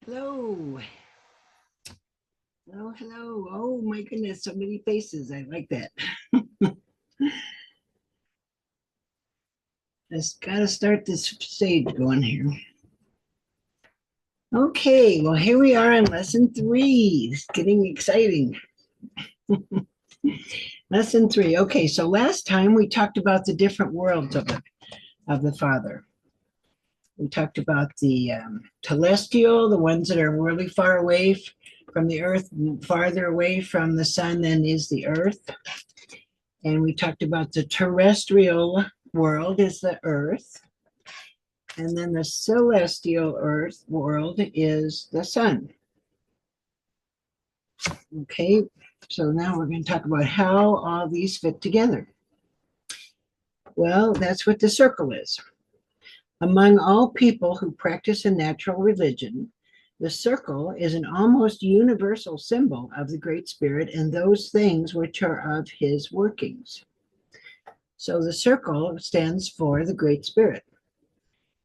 Hello. Hello, hello. Oh my goodness, so many faces. I like that. Just got to start this stage going here. Okay, well, here we are in lesson 3. It's getting exciting. Lesson 3. Okay, so last time we talked about the different worlds of the Father. We talked about the telestial, the ones that are really far away from the earth, farther away from the sun than is the earth. And we talked about the terrestrial world is the earth. And then the celestial earth world is the sun. Okay, so now we're going to talk about how all these fit together. Well, that's what the circle is. Among all people who practice a natural religion, the circle is an almost universal symbol of the Great Spirit and those things which are of his workings. So the circle stands for the Great Spirit.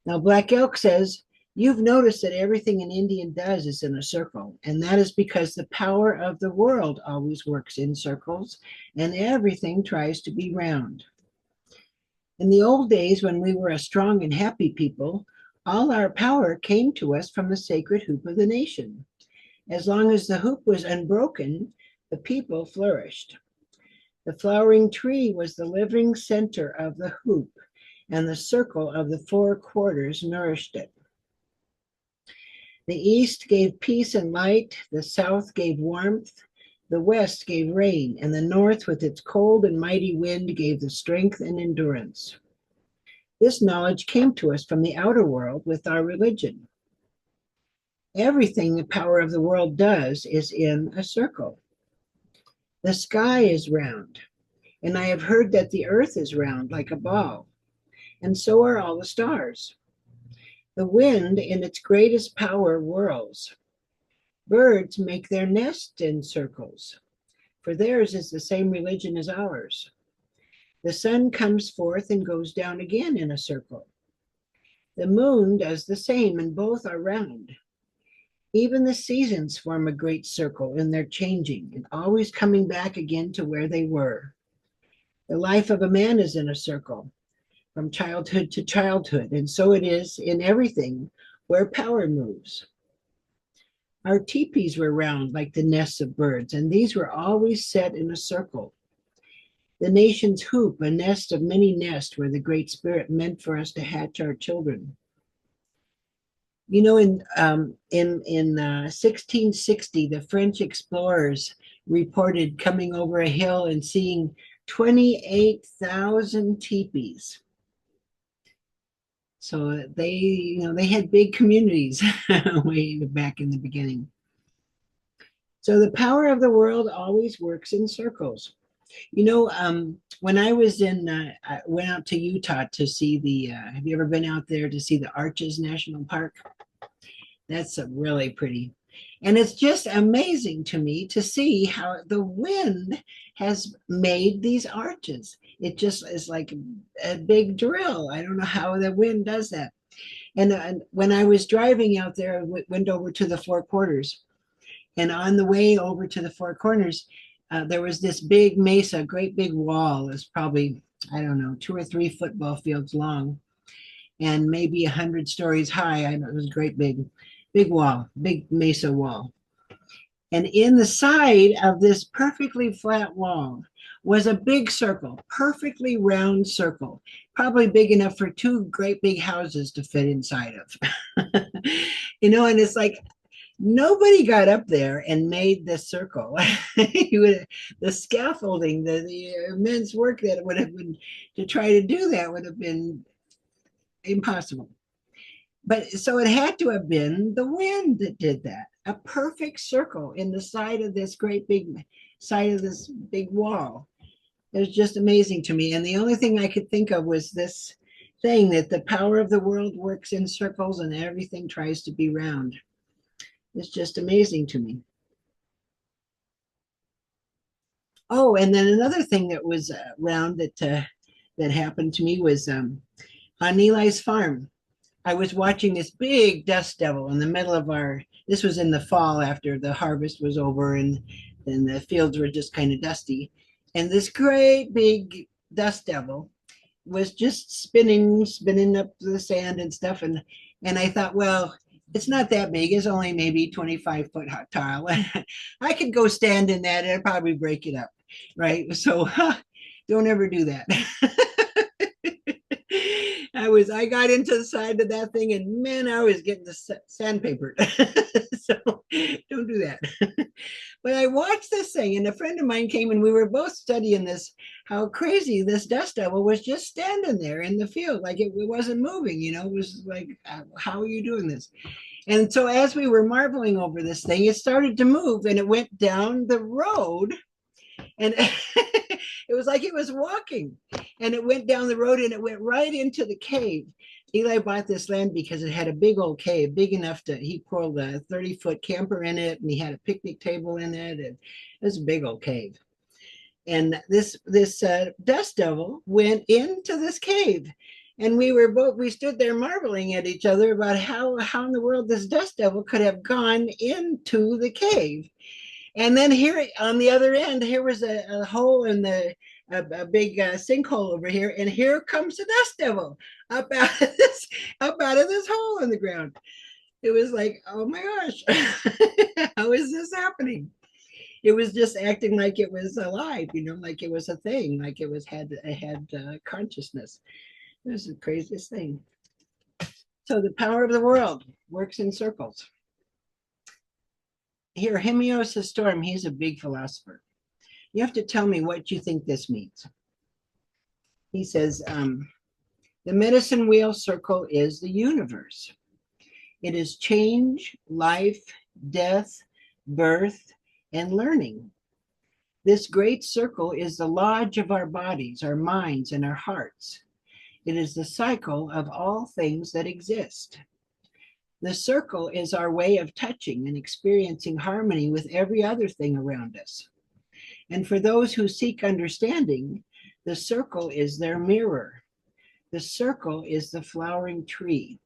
Now, Black Elk says, you've noticed that everything an Indian does is in a circle, and that is because the power of the world always works in circles, and everything tries to be round. In the old days, when we were a strong and happy people, all our power came to us from the sacred hoop of the nation. As long as the hoop was unbroken, the people flourished. The flowering tree was the living center of the hoop, and the circle of the four quarters nourished it. The east gave peace and light, the south gave warmth, the west gave rain, and the north, with its cold and mighty wind, gave the strength and endurance. This knowledge came to us from the outer world with our religion. Everything the power of the world does is in a circle. The sky is round, and I have heard that the earth is round like a ball, and so are all the stars. The wind in its greatest power whirls. Birds make their nests in circles, for theirs is the same religion as ours. The sun comes forth and goes down again in a circle. The moon does the same, and both are round. Even the seasons form a great circle in their changing and always coming back again to where they were. The life of a man is in a circle, from childhood to childhood, and so it is in everything where power moves. Our teepees were round like the nests of birds, and these were always set in a circle. The nation's hoop, a nest of many nests where the Great Spirit meant for us to hatch our children. You know, in 1660, the French explorers reported coming over a hill and seeing 28,000 teepees. So they had big communities way back in the beginning. So the power of the world always works in circles. When I went out to Utah to see have you ever been out there to see the Arches National Park? That's really pretty. And it's just amazing to me to see how the wind has made these arches. It just is like a big drill. I don't know how the wind does that. And when I was driving out there, I went over to the Four Quarters. And on the way over to the Four Corners, there was this big mesa, great big wall. It was probably, I don't know, 2 or 3 football fields long and maybe 100 stories high. I know it was a great big wall, big mesa wall. And in the side of this perfectly flat wall was a big circle, perfectly round circle, probably big enough for 2 great big houses to fit inside of. And it's like, nobody got up there and made this circle. The scaffolding, the immense work that would have been to try to do that would have been impossible. But so it had to have been the wind that did that. A perfect circle in the side of this big wall. It was just amazing to me. And the only thing I could think of was this thing that the power of the world works in circles and everything tries to be round. It's just amazing to me. Oh, and then another thing that was round that happened to me was on Eli's farm. I was watching this big dust devil in the middle of this was in the fall after the harvest was over and the fields were just kind of dusty. And this great big dust devil was just spinning up the sand and stuff. And I thought, well, it's not that big. It's only maybe 25-foot tall. I could go stand in that and it'd probably break it up. Right. So don't ever do that. I got into the side of that thing and man, I was getting the sandpapered. So don't do that. But I watched this thing and a friend of mine came and we were both studying this, how crazy this dust devil was just standing there in the field. Like it wasn't moving, it was like, how are you doing this? And so as we were marveling over this thing, it started to move and it went down the road and it was like it was walking and it went down the road and it went right into the cave. Eli bought this land because it had a big old cave, big enough he pulled a 30-foot camper in it and he had a picnic table in it. And it was a big old cave. And this dust devil went into this cave. And we stood there marveling at each other about how in the world this dust devil could have gone into the cave. And then here on the other end, here was a hole in a big sinkhole over here, and here comes the dust devil up out of this hole in the ground. It was like, oh my gosh, how is this happening? It was just acting like it was alive, like it was a thing, like it had consciousness. It was the craziest thing. So the power of the world works in circles. Here, Hemios Storm, he's a big philosopher. You have to tell me what you think this means. He says, the medicine wheel circle is the universe. It is change, life, death, birth, and learning. This great circle is the lodge of our bodies, our minds, and our hearts. It is the cycle of all things that exist. The circle is our way of touching and experiencing harmony with every other thing around us. And for those who seek understanding, the circle is their mirror. The circle is the flowering tree.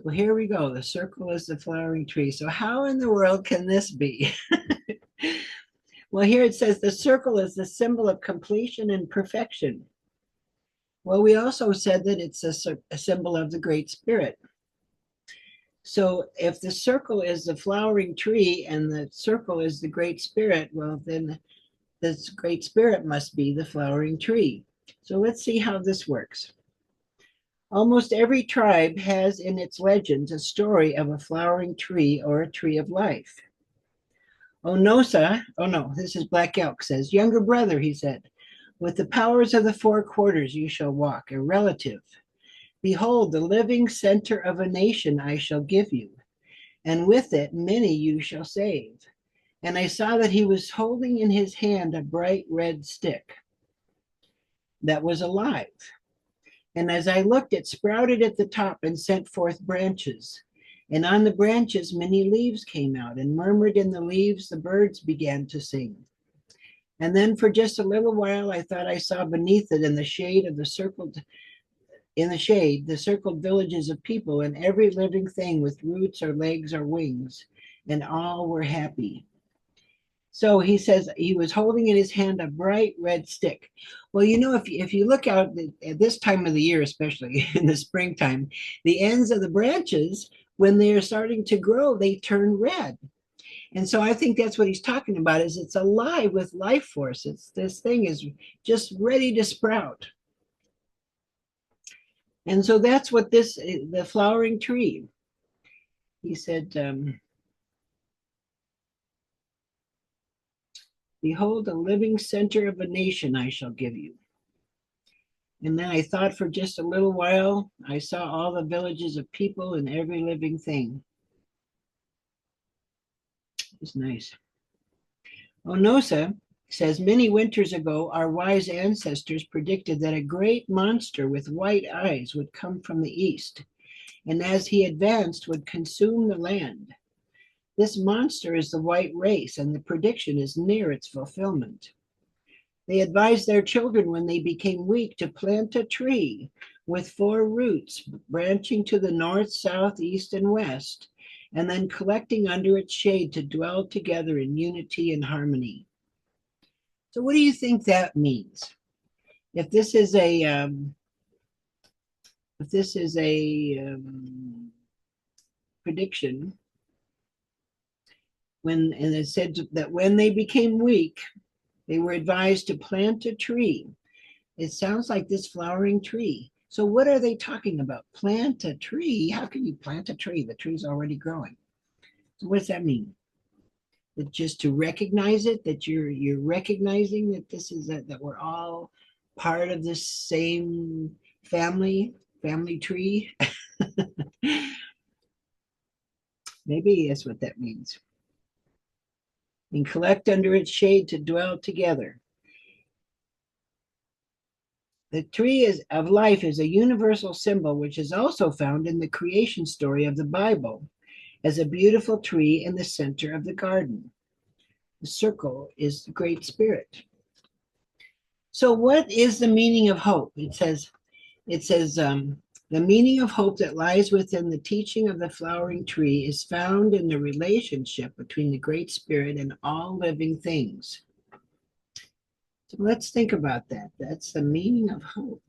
So here we go. The circle is the flowering tree. So how in the world can this be? Well, here it says the circle is the symbol of completion and perfection. Well, we also said that it's a symbol of the Great Spirit. So if the circle is the flowering tree and the circle is the Great Spirit, well, then this Great Spirit must be the flowering tree. So let's see how this works. Almost every tribe has in its legends a story of a flowering tree or a tree of life. Onosa, oh no, this is Black Elk, says, younger brother, he said, with the powers of the four quarters you shall walk, a relative. Behold, the living center of a nation I shall give you, and with it many you shall save. And I saw that he was holding in his hand a bright red stick that was alive. And as I looked, it sprouted at the top and sent forth branches. And on the branches many leaves came out, and murmured in the leaves the birds began to sing. And then for just a little while I thought I saw beneath it in the shade the circled villages of people and every living thing with roots or legs or wings, and all were happy. So he says he was holding in his hand a bright red stick. Well, if you look out at this time of the year, especially in the springtime, the ends of the branches, when they're starting to grow, they turn red. And so I think that's what he's talking about, is it's alive with life force. This thing is just ready to sprout. And so that's what the flowering tree, he said, behold, the living center of a nation I shall give you. And then I thought for just a little while, I saw all the villages of people and every living thing. It's nice. Onosa says, many winters ago, our wise ancestors predicted that a great monster with white eyes would come from the east, and as he advanced would consume the land. This monster is the white race, and the prediction is near its fulfillment. They advised their children when they became weak to plant a tree with four roots, branching to the north, south, east, and west, and then collecting under its shade to dwell together in unity and harmony. So, what do you think that means? If this is a prediction, and it said that when they became weak, they were advised to plant a tree. It sounds like this flowering tree. So what are they talking about? Plant a tree? How can you plant a tree? The tree's already growing. So what does that mean? That just to recognize it, that you're recognizing that this is that we're all part of this same family tree. Maybe that's what that means. And collect under its shade to dwell together. The tree of life is a universal symbol which is also found in the creation story of the Bible as a beautiful tree in the center of the garden. The circle is the Great Spirit. So what is the meaning of hope? It says, the meaning of hope that lies within the teaching of the flowering tree is found in the relationship between the Great Spirit and all living things. So let's think about that. That's the meaning of hope.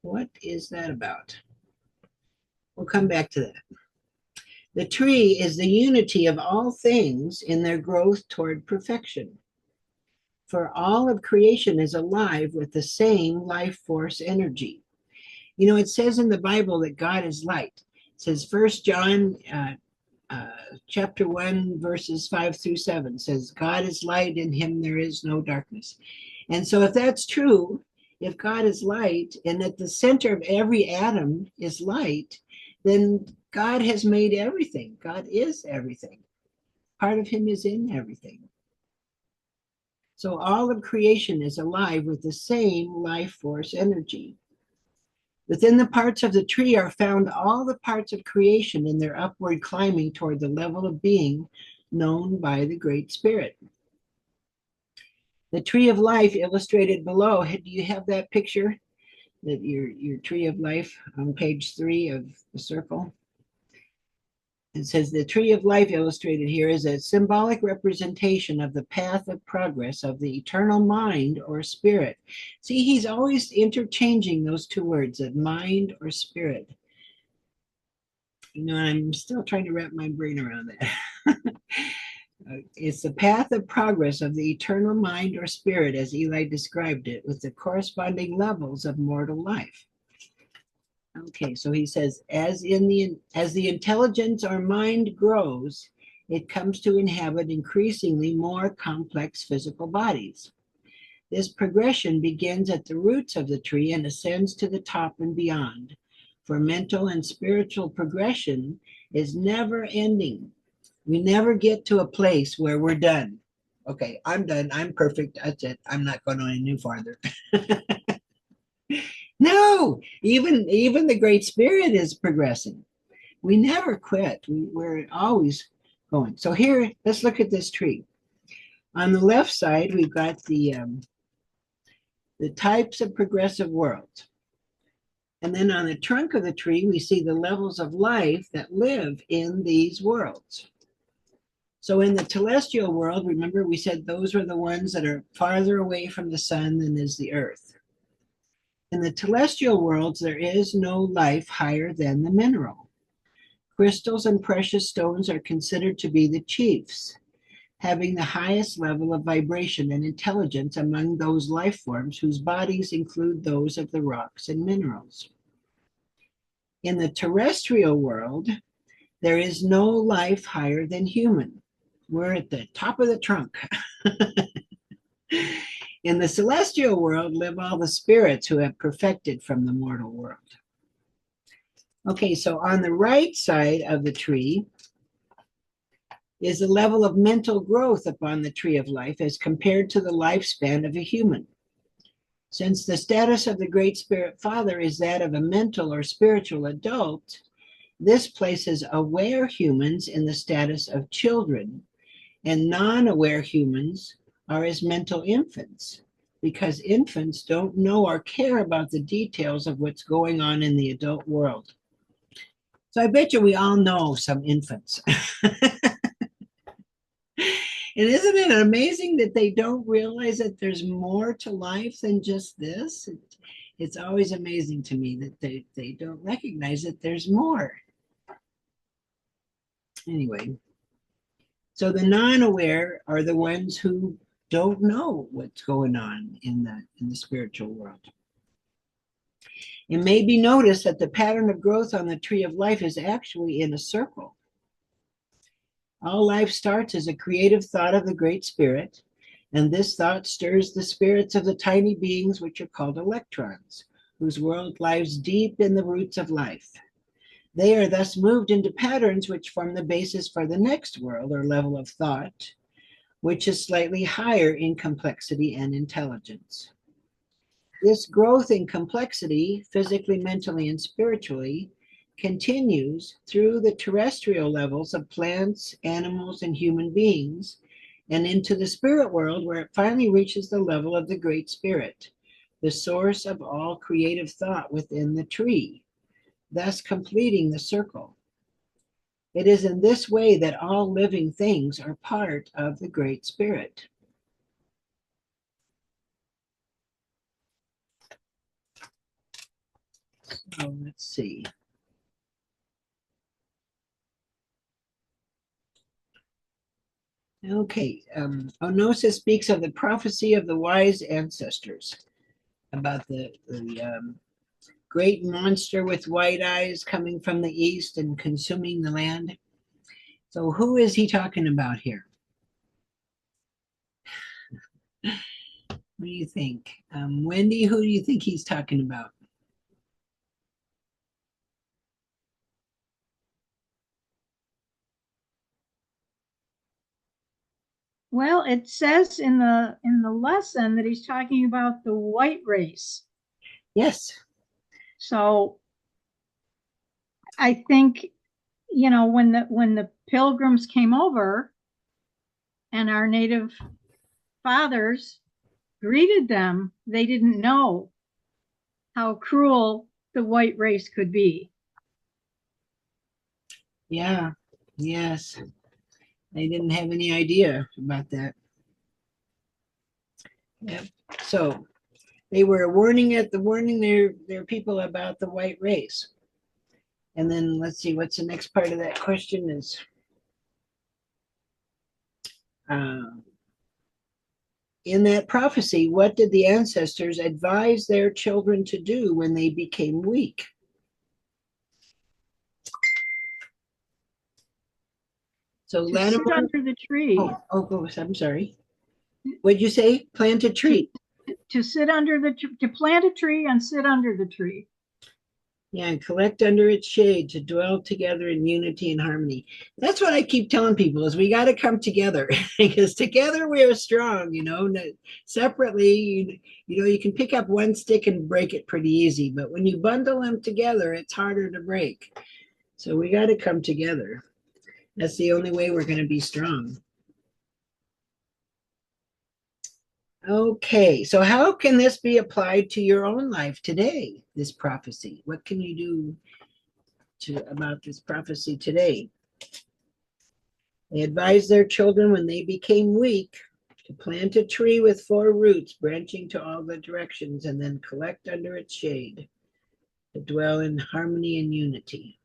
What is that about? We'll come back to that. The tree is the unity of all things in their growth toward perfection. For all of creation is alive with the same life force energy. You know, it says in the Bible that God is light. It says 1 John chapter 1, verses 5-7 says, God is light, in him there is no darkness. And so if that's true, if God is light, and at the center of every atom is light, then God has made everything. God is everything. Part of him is in everything. So all of creation is alive with the same life force energy. Within the parts of the tree are found all the parts of creation in their upward climbing toward the level of being known by the Great Spirit. The tree of life illustrated below, do you have that picture? That your tree of life on page 3 of the circle? It says the tree of life illustrated here is a symbolic representation of the path of progress of the eternal mind or spirit. See, he's always interchanging those two words, of mind or spirit. You know, I'm still trying to wrap my brain around that. It's the path of progress of the eternal mind or spirit, as Eli described it, with the corresponding levels of mortal life. Okay, so he says, as the intelligence or mind grows, it comes to inhabit increasingly more complex physical bodies. This progression begins at the roots of the tree and ascends to the top and beyond. For mental and spiritual progression is never ending. We never get to a place where we're done. Okay, I'm done. I'm perfect. That's it. I'm not going any farther. No, even the Great Spirit is progressing. We never quit. We're always going. So here, let's look at this tree. On the left side, we've got the types of progressive worlds. And then on the trunk of the tree, we see the levels of life that live in these worlds. So in the telestial world, remember we said those were the ones that are farther away from the sun than is the earth. In the telestial worlds, there is no life higher than the mineral. Crystals and precious stones are considered to be the chiefs, having the highest level of vibration and intelligence among those life forms whose bodies include those of the rocks and minerals. In the terrestrial world, there is no life higher than human. We're at the top of the trunk. In the celestial world live all the spirits who have perfected from the mortal world. Okay, so on the right side of the tree is the level of mental growth upon the tree of life as compared to the lifespan of a human. Since the status of the Great Spirit Father is that of a mental or spiritual adult, this places aware humans in the status of children, and non-aware humans are as mental infants. because infants don't know or care about the details of what's going on in the adult world. So I bet you we all know some infants. And isn't it amazing that they don't realize that there's more to life than just this? It's always amazing to me that they don't recognize that there's more. Anyway, so the non-aware are the ones who don't know what's going on in the spiritual world. It may be noticed that the pattern of growth on the tree of life is actually in a circle. All life starts as a creative thought of the Great Spirit, and this thought stirs the spirits of the tiny beings which are called electrons, whose world lies deep in the roots of life. They are thus moved into patterns which form the basis for the next world or level of thought, which is slightly higher in complexity and intelligence. This growth in complexity, physically, mentally, and spiritually, continues through the terrestrial levels of plants, animals, and human beings, and into the spirit world, where it finally reaches the level of the Great Spirit, the source of all creative thought within the tree, thus completing the circle. It is in this way that all living things are part of the Great Spirit. So let's see. Okay, Onosa speaks of the prophecy of the wise ancestors about the great monster with white eyes coming from the east and consuming the land. So who is he talking about here? What do you think? Wendy, who do you think he's talking about? Well, it says in the lesson that he's talking about the white race. Yes. So I think, when the pilgrims came over and our native fathers greeted them, they didn't know how cruel the white race could be. Yeah. Yes. They didn't have any idea about that. Yep. So they were warning their people about the white race. And then let's see, what's the next part of that question is in that prophecy, what did the ancestors advise their children to do when they became weak? So Sit under the tree. I'm sorry. What'd you say? Plant a tree. To plant a tree and sit under the tree. Yeah, and collect under its shade to dwell together in unity and harmony. That's what I keep telling people is we got to come together because together we are strong, separately, you can pick up one stick and break it pretty easy, but when you bundle them together, it's harder to break. So we got to come together. That's the only way we're going to be strong. Okay, so how can this be applied to your own life today, this prophecy? What can you do about this prophecy today? They advised their children when they became weak to plant a tree with 4 roots branching to all the directions and then collect under its shade to dwell in harmony and unity.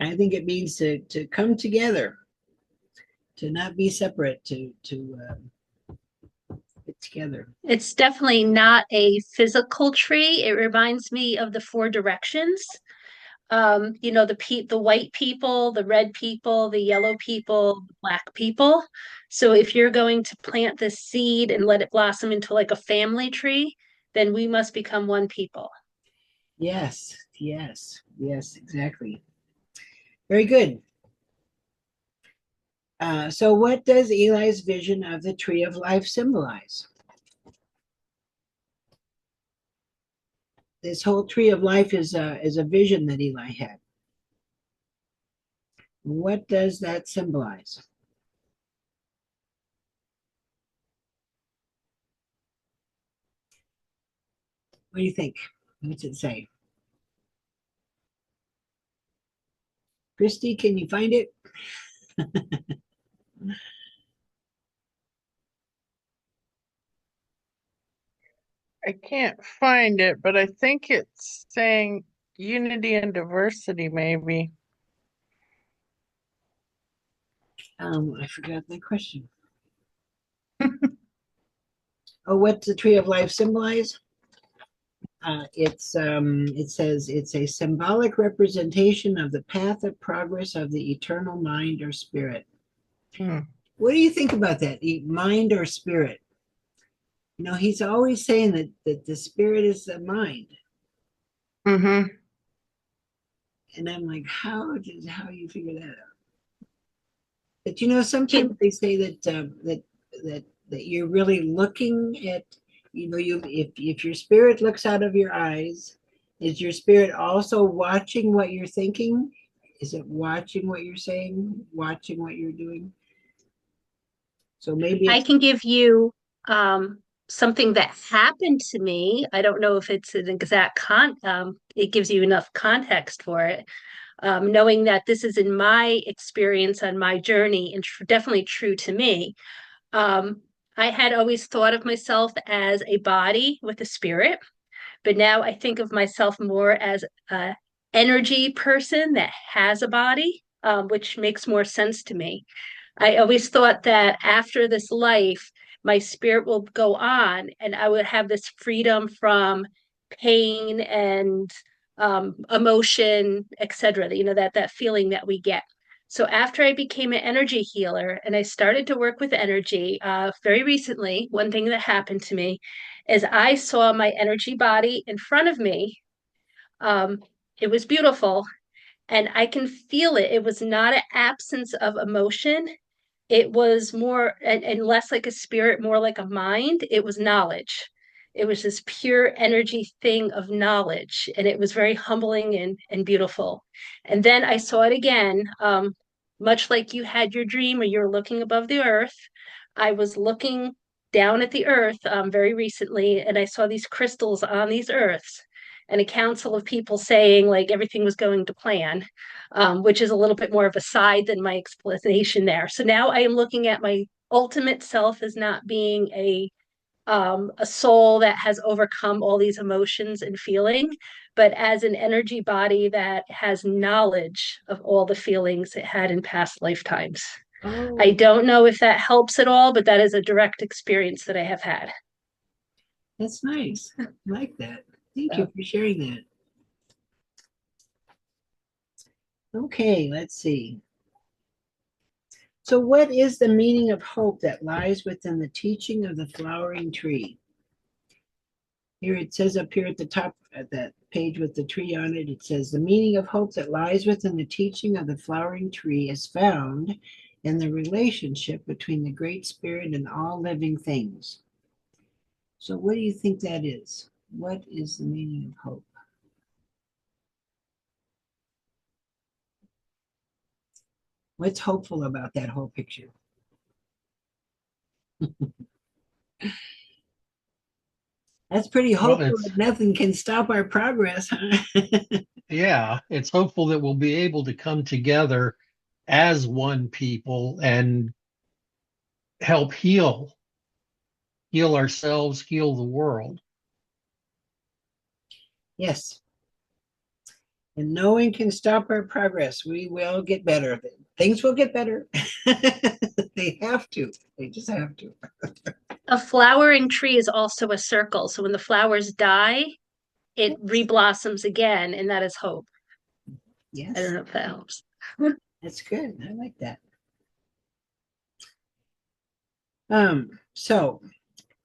I think it means to come together, to not be separate, to get together. It's definitely not a physical tree. It reminds me of the 4 directions. The white people, the red people, the yellow people, the black people. So if you're going to plant this seed and let it blossom into like a family tree, then we must become one people. Yes, exactly. Very good. So what does Eli's vision of the tree of life symbolize? This whole tree of life is a vision that Eli had. What does that symbolize? What do you think? What's it say? Christy, can you find it? I can't find it, but I think it's saying unity and diversity, maybe. I forgot the question. Oh, what's the tree of life symbolize? It says it's a symbolic representation of the path of progress of the eternal mind or spirit. Hmm. What do you think about that? Mind or spirit? You know, he's always saying that the spirit is the mind. Mm-hmm. And I'm like, how you figure that out? But you know, sometimes they say that you're really looking at, you know, you if your spirit looks out of your eyes, is your spirit also watching what you're thinking? Is it watching what you're saying, watching what you're doing? So maybe I it's can give you something that happened to me. I don't know if it's an exact it gives you enough context for it. Knowing that this is in my experience on my journey and definitely true to me. Um, I had always thought of myself as a body with a spirit, but now I think of myself more as a energy person that has a body, which makes more sense to me. I always thought that after this life, my spirit will go on and I would have this freedom from pain and emotion, etc. You know, that feeling that we get. So after I became an energy healer and I started to work with energy very recently, one thing that happened to me is I saw my energy body in front of me. Um, it was beautiful and I can feel it. It was not an absence of emotion, it was more and less like a spirit, more like a mind. It was knowledge. It was this pure energy thing of knowledge. And it was very humbling and beautiful. And then I saw it again, much like you had your dream or you're looking above the earth. I was looking down at the earth very recently, and I saw these crystals on these earths and a council of people saying like everything was going to plan, which is a little bit more of a side than my explanation there. So now I am looking at my ultimate self as not being a soul that has overcome all these emotions and feeling, but as an energy body that has knowledge of all the feelings it had in past lifetimes. I oh, don't know if that helps at all, but that is a direct experience that I have had. that's nice. I like that. Thank you Yeah. for sharing that. Okay, let's see. So, what is the meaning of hope that lies within the teaching of the flowering tree? Here it says up here at the top of that page with the tree on it, it says, the meaning of hope that lies within the teaching of the flowering tree is found in the relationship between the Great Spirit and all living things. So, what do you think that is? What is the meaning of hope? What's hopeful about that whole picture? That's pretty Well, hopeful that nothing can stop our progress, huh? it's hopeful that we'll be able to come together as one people and help heal ourselves, heal the world. Yes. And no one can stop our progress. We will get better. Things will get better. They have to. They just have to. A flowering tree is also a circle. So when the flowers die, it reblossoms again, and that is hope. I don't Yes, know if that helps. that's good. I like that. So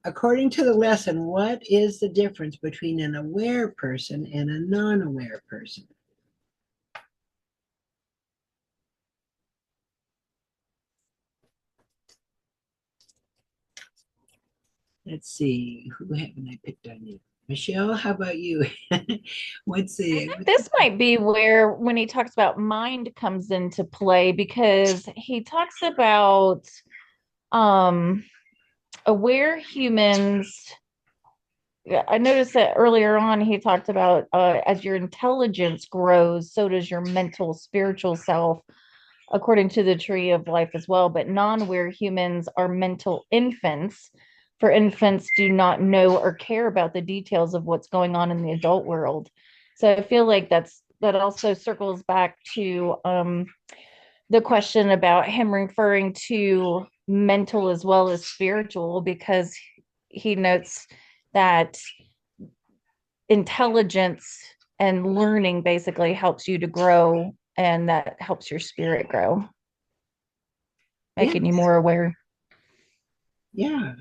according to the lesson, what is the difference between an aware person and a non-aware person? Let's see. Who haven't I picked on you? Michelle, how about you? What's I the think this might be where when he talks about mind comes into play because he talks about um aware humans. Yeah, I noticed that earlier on he talked about as your intelligence grows, so does your mental, spiritual self, according to the tree of life as well. But non-aware humans are mental infants. For infants do not know or care about the details of what's going on in the adult world. So I feel like that also circles back to the question about him referring to mental as well as spiritual, because he notes that intelligence and learning basically helps you to grow, and that helps your spirit grow, yeah, making you more aware. yeah.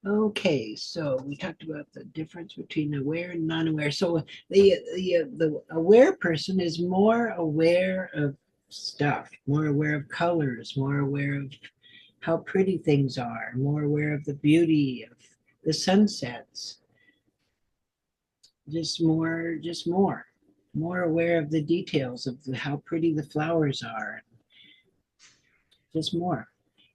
Okay, so we talked about the difference between aware and non-aware. So the aware person is more aware of stuff, more aware of colors, more aware of how pretty things are, more aware of the beauty of the sunsets, more aware of the details of how pretty the flowers are, just more.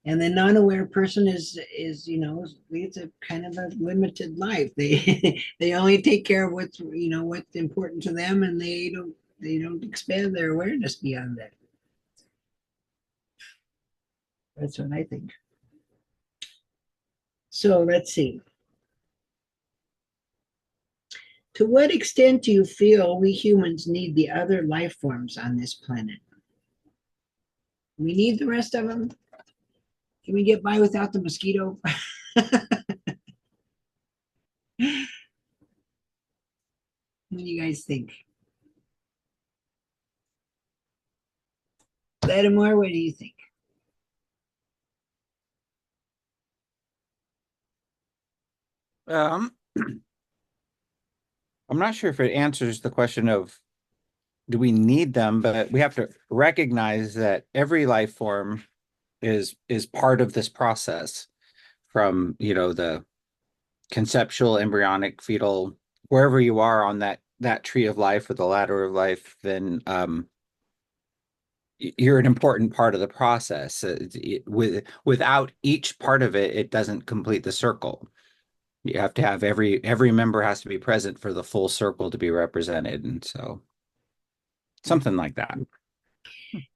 And the non-aware person is it's a kind of a limited life. They they only take care of what's important to them, and they don't expand their awareness beyond that. That's what I think. So let's see. To what extent do you feel we humans need the other life forms on this planet? We need the rest of them. Can we get by without the mosquito? What do you guys think? Lattimore, what do you think? Um, I'm not sure if it answers the question of do we need them, but we have to recognize that every life form is part of this process from, the conceptual, embryonic, fetal, wherever you are on that tree of life or the ladder of life, then you're an important part of the process. Without each part of it, it doesn't complete the circle. You have to have every member has to be present for the full circle to be represented, and so something like that.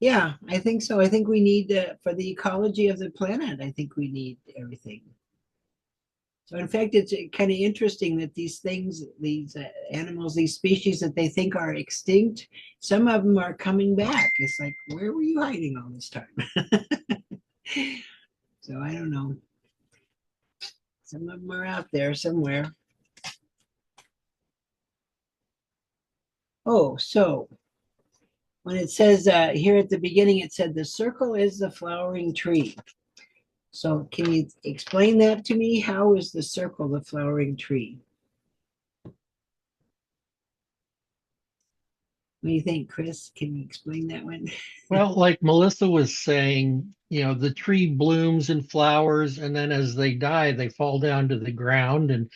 Yeah, I think so. I think we need for the ecology of the planet. I think we need everything. So, in fact, it's kind of interesting that these things, these animals, these species that they think are extinct, some of them are coming back. It's like, where were you hiding all this time? So I don't know. Some of them are out there somewhere. Oh, so when it says here at the beginning, it said the circle is the flowering tree. So can you explain that to me? How is the circle the flowering tree? What do you think, Chris? Can you explain that one? Well, like Melissa was saying, the tree blooms and flowers, and then as they die, they fall down to the ground and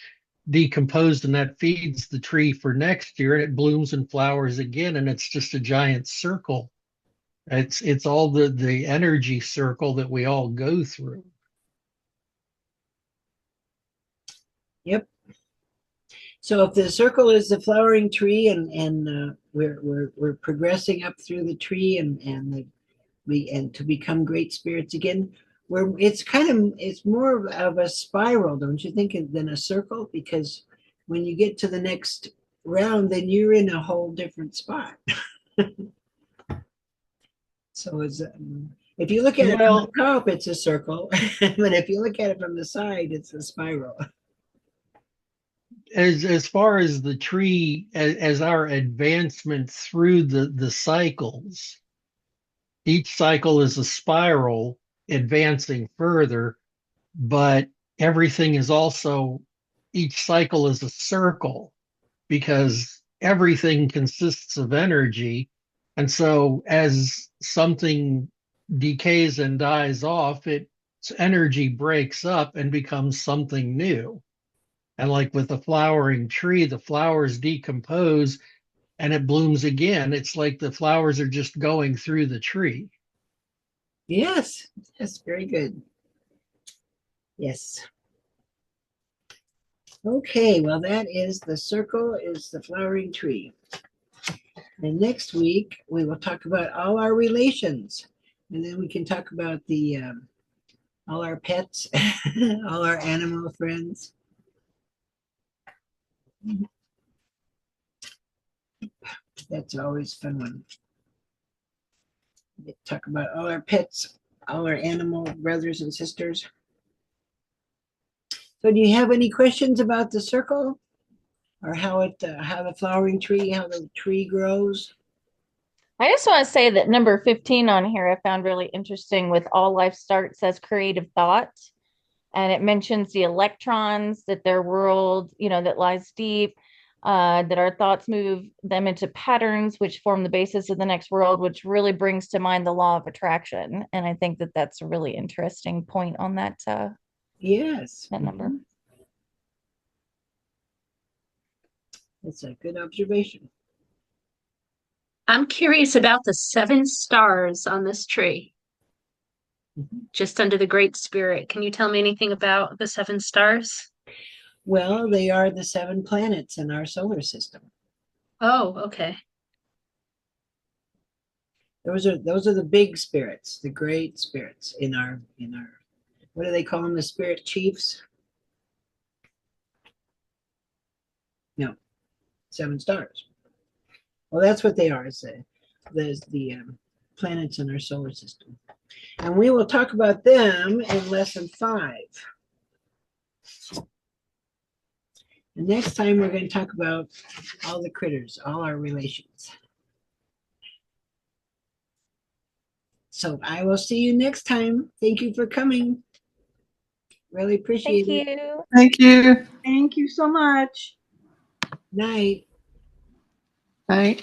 decompose, and that feeds the tree for next year, and it blooms and flowers again, and it's just a giant circle. It's all the energy circle that we all go through. Yep. So if the circle is the flowering tree, and we're progressing up through the tree, and to become great spirits again, where it's more of a spiral, don't you think, than a circle? Because when you get to the next round, then you're in a whole different spot. So if you look at it from the top, it's a circle, but if you look at it from the side, it's a spiral. As far as the tree, as our advancement through the cycles, each cycle is a spiral advancing further, but everything is also, each cycle is a circle because everything consists of energy. And so as something decays and dies off, its energy breaks up and becomes something new. And like with the flowering tree, the flowers decompose and it blooms again. It's like the flowers are just going through the tree. Yes, that's very good. Yes. Okay, well, that is the circle is the flowering tree. And next week, we will talk about all our relations. And then we can talk about the all our pets, all our animal friends. That's always fun one. Talk about all our pets, all our animal brothers and sisters. So do you have any questions about the circle or how the flowering tree, how the tree grows? I just want to say that number 15 on here I found really interesting with all life starts as creative thought. And it mentions the electrons, that their world, that lies deep, that our thoughts move them into patterns, which form the basis of the next world, which really brings to mind the law of attraction. And I think that that's a really interesting point on that Yes. that number. That's a good observation. I'm curious about the 7 stars on this tree, just under the Great Spirit. Can you tell me anything about the 7 stars? Well, they are the 7 planets in our solar system. Oh, okay. Those are the big spirits, the great spirits in our what do they call them? The spirit chiefs? No, 7 stars. Well, that's what they are. It's the planets in our solar system, and we will talk about them in lesson 5. And next time we're going to talk about all the critters, all our relations. So I will see you next time. Thank you for coming. Really appreciate Thank it. you. Thank you. Thank you so much. Night. Night.